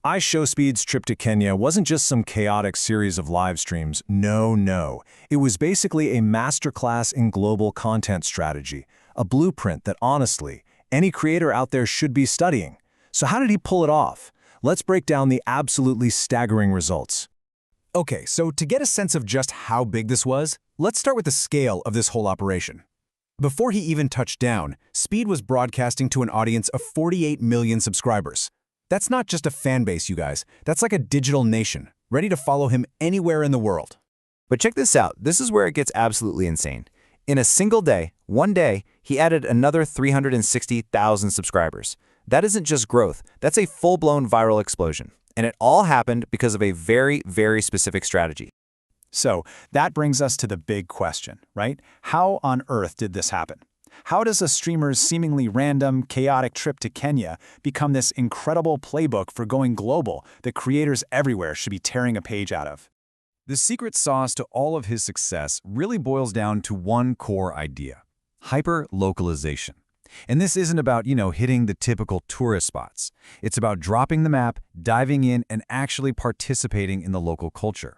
Ishowspeed's trip to Kenya wasn't just some chaotic series of live streams. No. It was basically a masterclass in global content strategy, a blueprint that honestly, any creator out there should be studying. So how did he pull it off? Let's break down the absolutely staggering results. Okay, so to get a sense of just how big this was, let's start with the scale of this whole operation. Before he even touched down, Speed was broadcasting to an audience of 48 million subscribers. That's not just a fan base, you guys. That's like a digital nation, ready to follow him anywhere in the world. But check this out. This is where it gets absolutely insane. In a single day, one day, he added another 360,000 subscribers. That isn't just growth. That's a full-blown viral explosion. And it all happened because of a very, very specific strategy. So that brings us to the big question, right? How on earth did this happen? How does a streamer's seemingly random, chaotic trip to Kenya become this incredible playbook for going global that creators everywhere should be tearing a page out of? The secret sauce to all of his success really boils down to one core idea: hyper-localization. And this isn't about, hitting the typical tourist spots. It's about dropping the map, diving in, and actually participating in the local culture.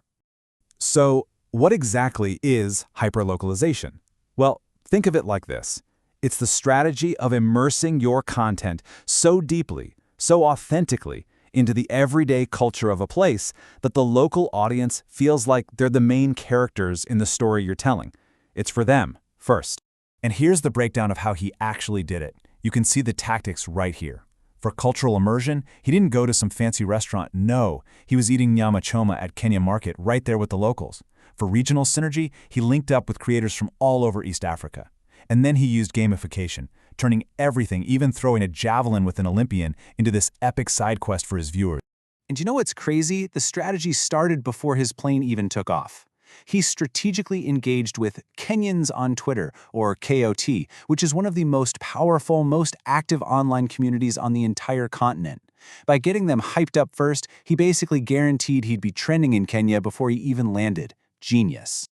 So, what exactly is hyper-localization? Well, think of it like this. It's the strategy of immersing your content so deeply, so authentically, into the everyday culture of a place that the local audience feels like they're the main characters in the story you're telling. It's for them, first. And here's the breakdown of how he actually did it. You can see the tactics right here. For cultural immersion, he didn't go to some fancy restaurant. No, he was eating nyama choma at Kenya Market right there with the locals. For regional synergy, he linked up with creators from all over East Africa. And then he used gamification, turning everything, even throwing a javelin with an Olympian, into this epic side quest for his viewers. And you know what's crazy? The strategy started before his plane even took off. He strategically engaged with Kenyans on Twitter, or KOT, which is one of the most powerful, most active online communities on the entire continent. By getting them hyped up first, he basically guaranteed he'd be trending in Kenya before he even landed. Genius.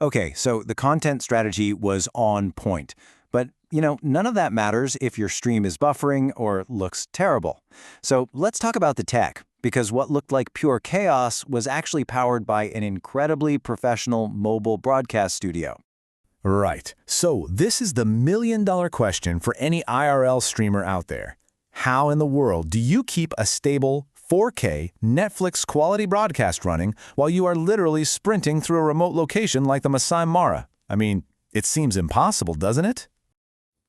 Okay, so the content strategy was on point. But, none of that matters if your stream is buffering or looks terrible. So let's talk about the tech, because what looked like pure chaos was actually powered by an incredibly professional mobile broadcast studio. Right. So this is the million-dollar question for any IRL streamer out there. How in the world do you keep a stable 4K Netflix quality broadcast running while you are literally sprinting through a remote location like the Masai Mara? I mean, it seems impossible, doesn't it?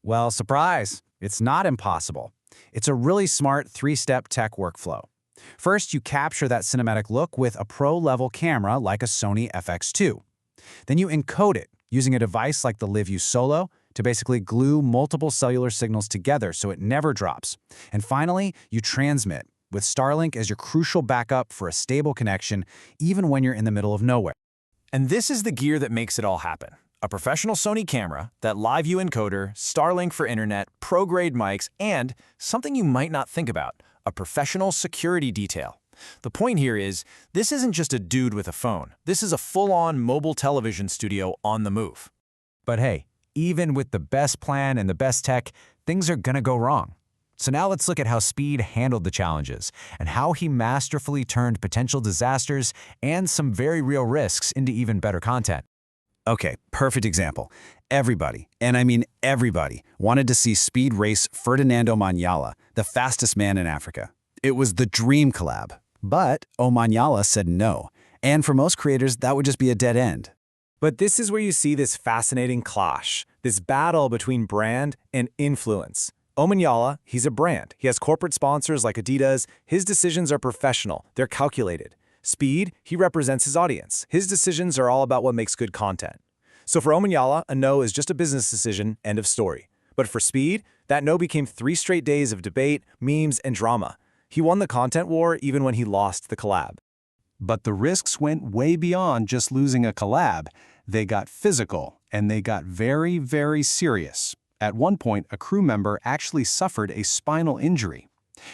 Well, surprise, it's not impossible. It's a really smart three-step tech workflow. First, you capture that cinematic look with a pro-level camera like a Sony FX2. Then you encode it using a device like the LiveU Solo to basically glue multiple cellular signals together so it never drops. And finally, you transmit, with Starlink as your crucial backup for a stable connection, even when you're in the middle of nowhere. And this is the gear that makes it all happen. A professional Sony camera, that LiveU encoder, Starlink for internet, pro-grade mics, and something you might not think about, a professional security detail. The point here is, this isn't just a dude with a phone. This is a full-on mobile television studio on the move. But hey, even with the best plan and the best tech, things are gonna go wrong. So now let's look at how Speed handled the challenges and how he masterfully turned potential disasters and some very real risks into even better content. Okay, perfect example. Everybody, and I mean everybody, wanted to see Speed race Ferdinando Manyala, the fastest man in Africa. It was the dream collab. But Omanyala said no. And for most creators, that would just be a dead end. But this is where you see this fascinating clash, this battle between brand and influence. Omanyala, he's a brand. He has corporate sponsors like Adidas. His decisions are professional. They're calculated. Speed, he represents his audience. His decisions are all about what makes good content. So for Omanyala, a no is just a business decision, end of story. But for Speed, that no became 3 straight days of debate, memes, and drama. He won the content war even when he lost the collab. But the risks went way beyond just losing a collab. They got physical, and they got very, very serious. At one point, a crew member actually suffered a spinal injury.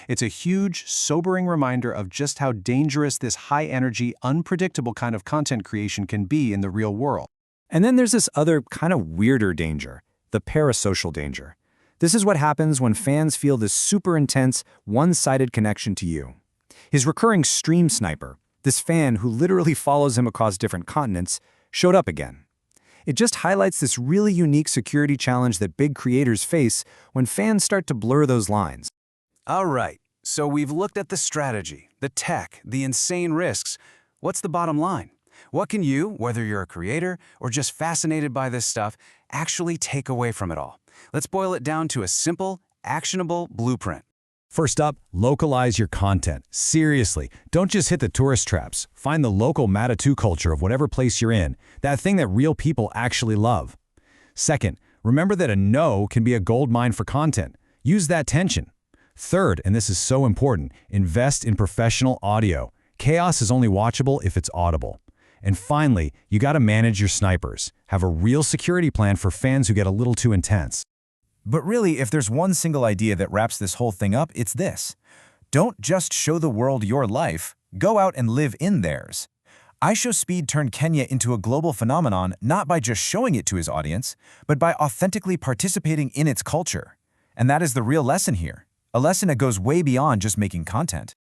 It's a huge, sobering reminder of just how dangerous this high-energy, unpredictable kind of content creation can be in the real world. And then there's this other kind of weirder danger, the parasocial danger. This is what happens when fans feel this super intense, one-sided connection to you. His recurring stream sniper, this fan who literally follows him across different continents, showed up again. It just highlights this really unique security challenge that big creators face when fans start to blur those lines. All right, so we've looked at the strategy, the tech, the insane risks. What's the bottom line? What can you, whether you're a creator or just fascinated by this stuff, actually take away from it all? Let's boil it down to a simple, actionable blueprint. First up, localize your content. Seriously, don't just hit the tourist traps. Find the local Matatu culture of whatever place you're in, that thing that real people actually love. Second, remember that a no can be a gold mine for content. Use that tension. Third, and this is so important, invest in professional audio. Chaos is only watchable if it's audible. And finally, you gotta manage your snipers. Have a real security plan for fans who get a little too intense. But really, if there's one single idea that wraps this whole thing up, it's this. Don't just show the world your life, go out and live in theirs. Ishowspeed turned Kenya into a global phenomenon not by just showing it to his audience, but by authentically participating in its culture. And that is the real lesson here, a lesson that goes way beyond just making content.